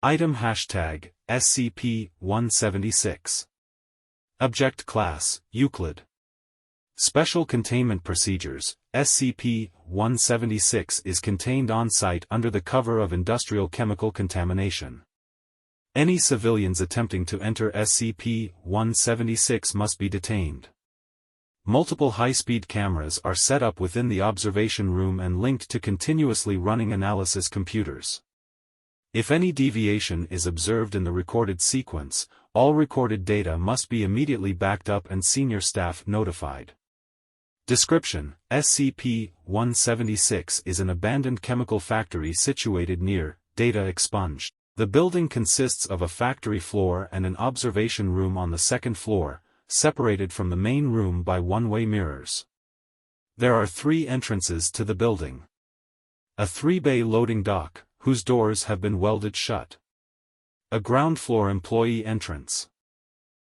Item hashtag, SCP-176. Object Class, Euclid. Special Containment Procedures, SCP-176 is contained on-site under the cover of industrial chemical contamination. Any civilians attempting to enter SCP-176 must be detained. Multiple high-speed cameras are set up within the observation room and linked to continuously running analysis computers. If any deviation is observed in the recorded sequence, all recorded data must be immediately backed up and senior staff notified. Description: SCP-176 is an abandoned chemical factory situated near data expunged. The building consists of a factory floor and an observation room on the second floor, separated from the main room by one-way mirrors. There are 3 entrances to the building. A 3-bay loading dock, whose doors have been welded shut. A ground-floor employee entrance.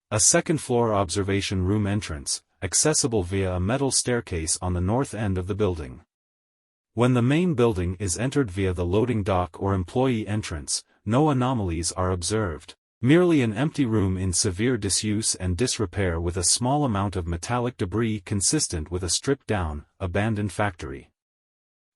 A second-floor observation room entrance, accessible via a metal staircase on the north end of the building. When the main building is entered via the loading dock or employee entrance, no anomalies are observed. Merely an empty room in severe disuse and disrepair with a small amount of metallic debris consistent with a stripped-down, abandoned factory.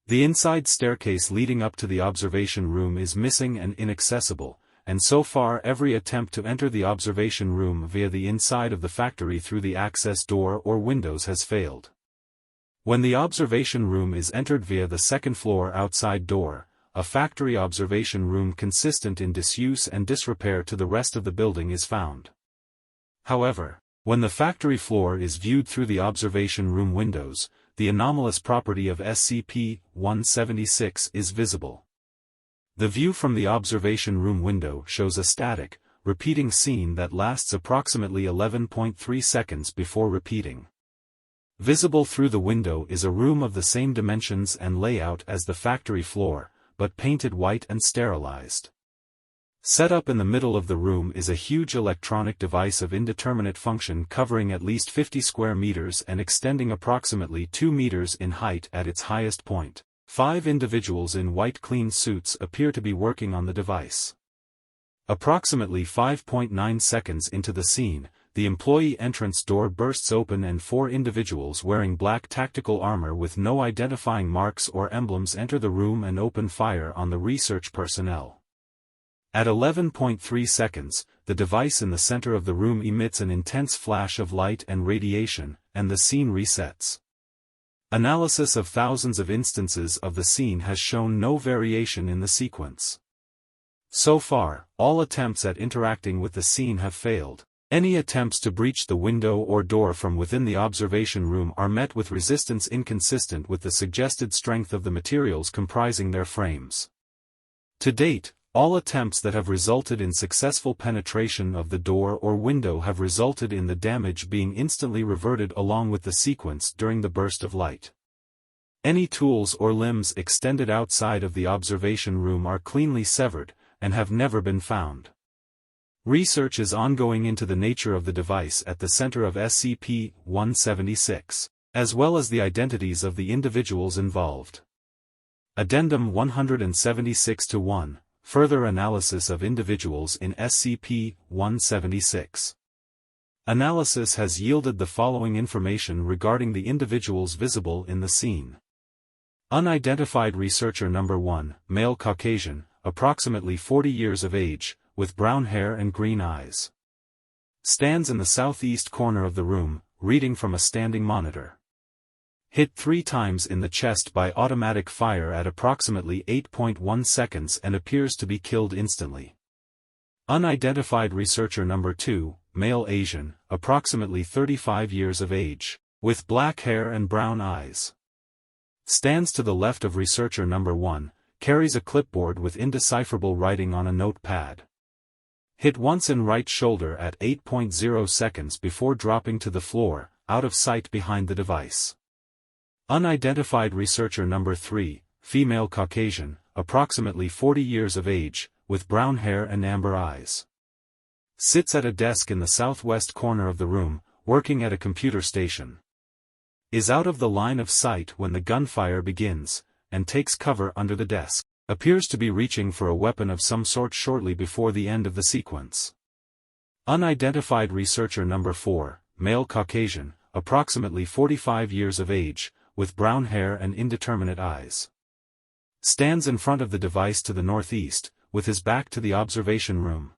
The inside staircase leading up to the observation room is missing and inaccessible, and so far every attempt to enter the observation room via the inside of the factory through the access door or windows has failed. When the observation room is entered via the second-floor outside door, a factory observation room consistent in disuse and disrepair to the rest of the building is found. However, when the factory floor is viewed through the observation room windows, the anomalous property of SCP-176 is visible. The view from the observation room window shows a static, repeating scene that lasts approximately 11.3 seconds before repeating. Visible through the window is a room of the same dimensions and layout as the factory floor, but painted white and sterilized. Set up in the middle of the room is a huge electronic device of indeterminate function covering at least 50 square meters and extending approximately 2 meters in height at its highest point. 5 individuals in white clean suits appear to be working on the device. Approximately 5.9 seconds into the scene, the employee entrance door bursts open and 4 individuals wearing black tactical armor with no identifying marks or emblems enter the room and open fire on the research personnel. At 11.3 seconds, the device in the center of the room emits an intense flash of light and radiation, and the scene resets. Analysis of thousands of instances of the scene has shown no variation in the sequence. So far, all attempts at interacting with the scene have failed. Any attempts to breach the window or door from within the observation room are met with resistance inconsistent with the suggested strength of the materials comprising their frames. To date, all attempts that have resulted in successful penetration of the door or window have resulted in the damage being instantly reverted along with the sequence during the burst of light. Any tools or limbs extended outside of the observation room are cleanly severed, and have never been found. Research is ongoing into the nature of the device at the center of SCP-176, as well as the identities of the individuals involved. Addendum 176-1, Further Analysis of Individuals in SCP-176. Analysis has yielded the following information regarding the individuals visible in the scene. Unidentified Researcher Number 1, male Caucasian, approximately 40 years of age, with brown hair and green eyes. Stands in the southeast corner of the room, reading from a standing monitor. Hit 3 times in the chest by automatic fire at approximately 8.1 seconds and appears to be killed instantly. Unidentified Researcher Number 2, male Asian, approximately 35 years of age, with black hair and brown eyes. Stands to the left of Researcher Number 1, carries a clipboard with indecipherable writing on a notepad. Hit once in right shoulder at 8.0 seconds before dropping to the floor, out of sight behind the device. Unidentified Researcher Number 3, female Caucasian, approximately 40 years of age, with brown hair and amber eyes. Sits at a desk in the southwest corner of the room, working at a computer station. Is out of the line of sight when the gunfire begins, and takes cover under the desk. Appears to be reaching for a weapon of some sort shortly before the end of the sequence. Unidentified researcher number 4, male Caucasian, approximately 45 years of age, with brown hair and indeterminate eyes. Stands in front of the device to the northeast, with his back to the observation room.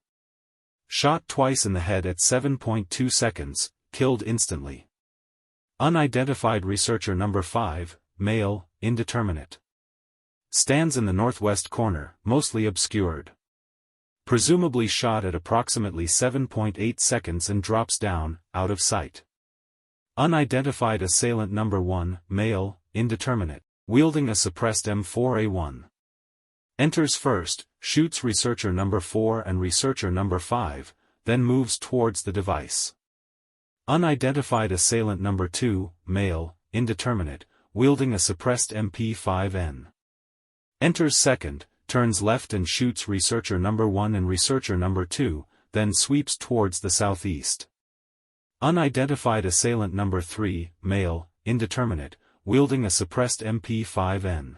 Shot twice in the head at 7.2 seconds, killed instantly. Unidentified researcher number 5, male, indeterminate. Stands in the northwest corner, mostly obscured. Presumably shot at approximately 7.8 seconds and drops down, out of sight. Unidentified assailant number 1, male, indeterminate, wielding a suppressed M4A1. Enters first, shoots researcher number 4 and researcher number 5, then moves towards the device. Unidentified assailant number 2, male, indeterminate, wielding a suppressed MP5N. Enters second, turns left and shoots researcher number 1 and researcher number 2, then sweeps towards the southeast. Unidentified assailant number 3, male, indeterminate, wielding a suppressed MP5N.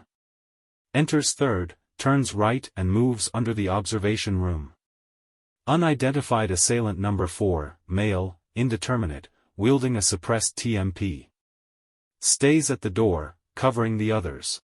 Enters third, turns right and moves under the observation room. Unidentified assailant number 4, male, indeterminate, wielding a suppressed TMP. Stays at the door, covering the others.